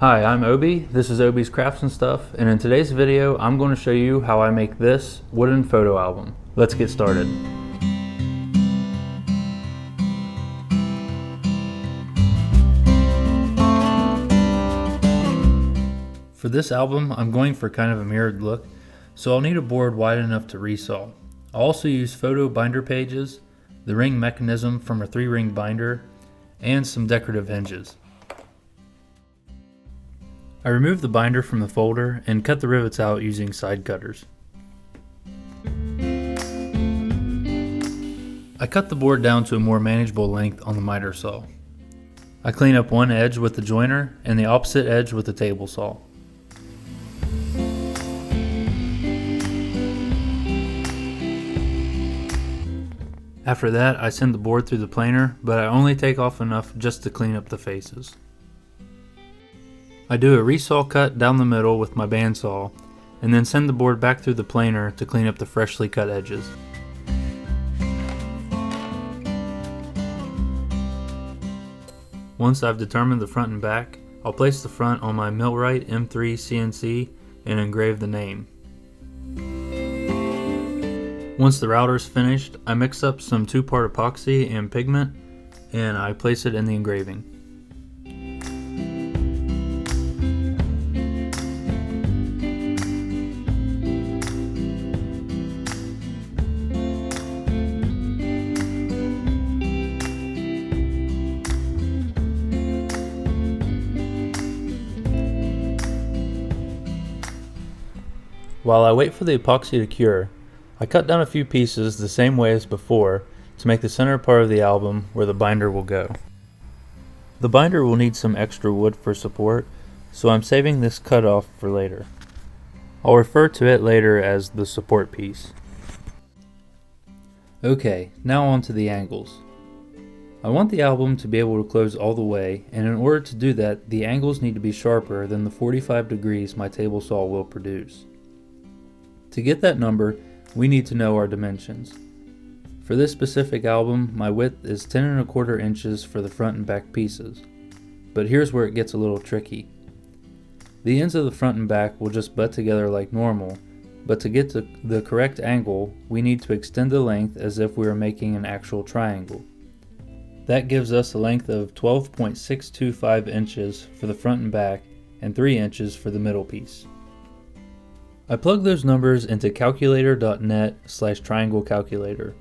Hi, I'm Obi. This is Obi's Crafts and Stuff, and in today's video I'm going to show you how I make this wooden photo album. Let's get started. For this album I'm going for kind of a mirrored look, so I'll need a board wide enough to resaw. I'll also use photo binder pages, the ring mechanism from a 3-ring binder, and some decorative hinges. I removed the binder from the folder and cut the rivets out using side cutters. I cut the board down to a more manageable length on the miter saw. I clean up one edge with the joiner and the opposite edge with the table saw. After that, I send the board through the planer, but I only take off enough just to clean up the faces. I do a resaw cut down the middle with my bandsaw, and then send the board back through the planer to clean up the freshly cut edges. Once I've determined the front and back, I'll place the front on my Millright M3 CNC and engrave the name. Once the router's finished, I mix up some 2-part epoxy and pigment, and I place it in the engraving. While I wait for the epoxy to cure, I cut down a few pieces the same way as before to make the center part of the album where the binder will go. The binder will need some extra wood for support, so I'm saving this cut off for later. I'll refer to it later as the support piece. Okay, now on to the angles. I want the album to be able to close all the way, and in order to do that, the angles need to be sharper than the 45 degrees my table saw will produce. To get that number, we need to know our dimensions. For this specific album, my width is 10 1/4 inches for the front and back pieces. But here's where it gets a little tricky. The ends of the front and back will just butt together like normal, but to get to the correct angle, we need to extend the length as if we were making an actual triangle. That gives us a length of 12.625 inches for the front and back, and 3 inches for the middle piece. I plug those numbers into calculator.net/triangle calculator.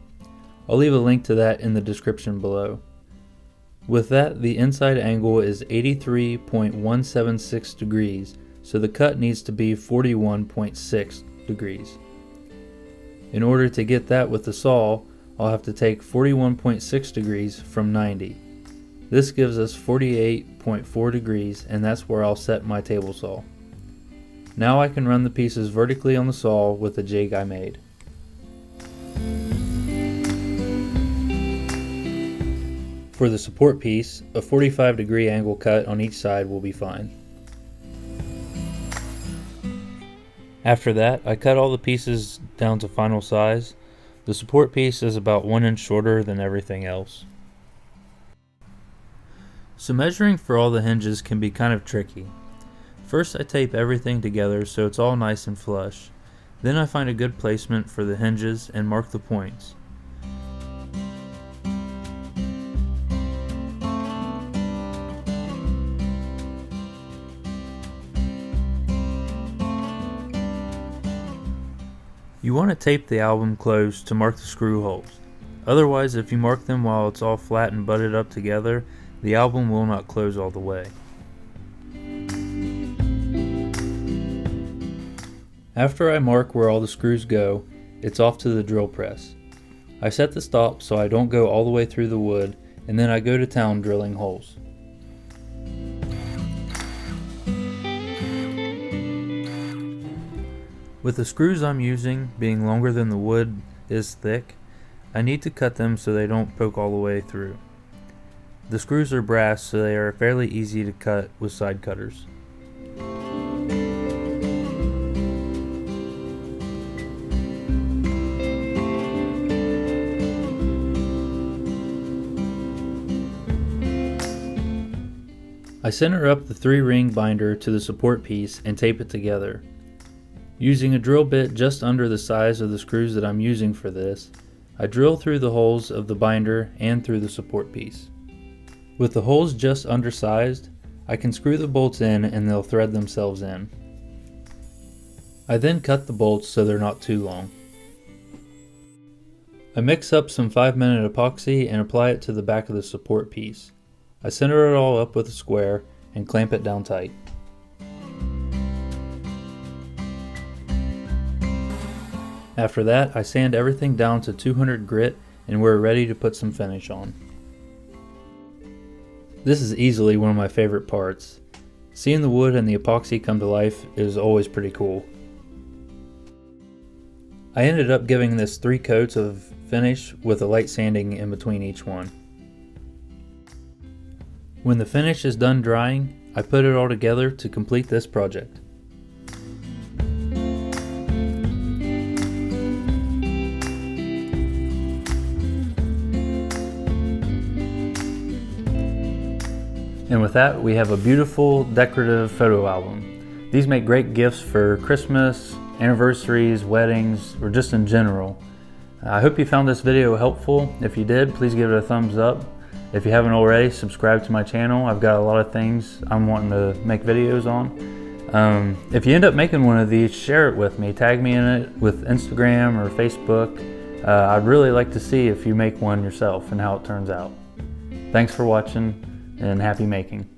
I'll leave a link to that in the description below. With that, the inside angle is 83.176 degrees, so the cut needs to be 41.6 degrees. In order to get that with the saw, I'll have to take 41.6 degrees from 90. This gives us 48.4 degrees, and that's where I'll set my table saw. Now I can run the pieces vertically on the saw with the jig I made. For the support piece, a 45-degree angle cut on each side will be fine. After that, I cut all the pieces down to final size. The support piece is about 1 inch shorter than everything else. So measuring for all the hinges can be kind of tricky. First I tape everything together so it's all nice and flush. Then I find a good placement for the hinges and mark the points. You want to tape the album closed to mark the screw holes. Otherwise, if you mark them while it's all flat and butted up together, the album will not close all the way. After I mark where all the screws go, it's off to the drill press. I set the stop so I don't go all the way through the wood, and then I go to town drilling holes. With the screws I'm using being longer than the wood is thick, I need to cut them so they don't poke all the way through. The screws are brass, so they are fairly easy to cut with side cutters. I center up the 3-ring binder to the support piece and tape it together. Using a drill bit just under the size of the screws that I'm using for this, I drill through the holes of the binder and through the support piece. With the holes just undersized, I can screw the bolts in and they'll thread themselves in. I then cut the bolts so they're not too long. I mix up some 5-minute epoxy and apply it to the back of the support piece. I center it all up with a square and clamp it down tight. After that, I sand everything down to 200 grit and we're ready to put some finish on. This is easily one of my favorite parts. Seeing the wood and the epoxy come to life is always pretty cool. I ended up giving this 3 coats of finish with a light sanding in between each one. When the finish is done drying, I put it all together to complete this project. And with that, we have a beautiful decorative photo album. These make great gifts for Christmas, anniversaries, weddings, or just in general. I hope you found this video helpful. If you did, please give it a thumbs up. If you haven't already, subscribe to my channel. I've got a lot of things I'm wanting to make videos on. If you end up making one of these, share it with me. Tag me in it with Instagram or Facebook. I'd really like to see if you make one yourself and how it turns out. Thanks for watching and happy making.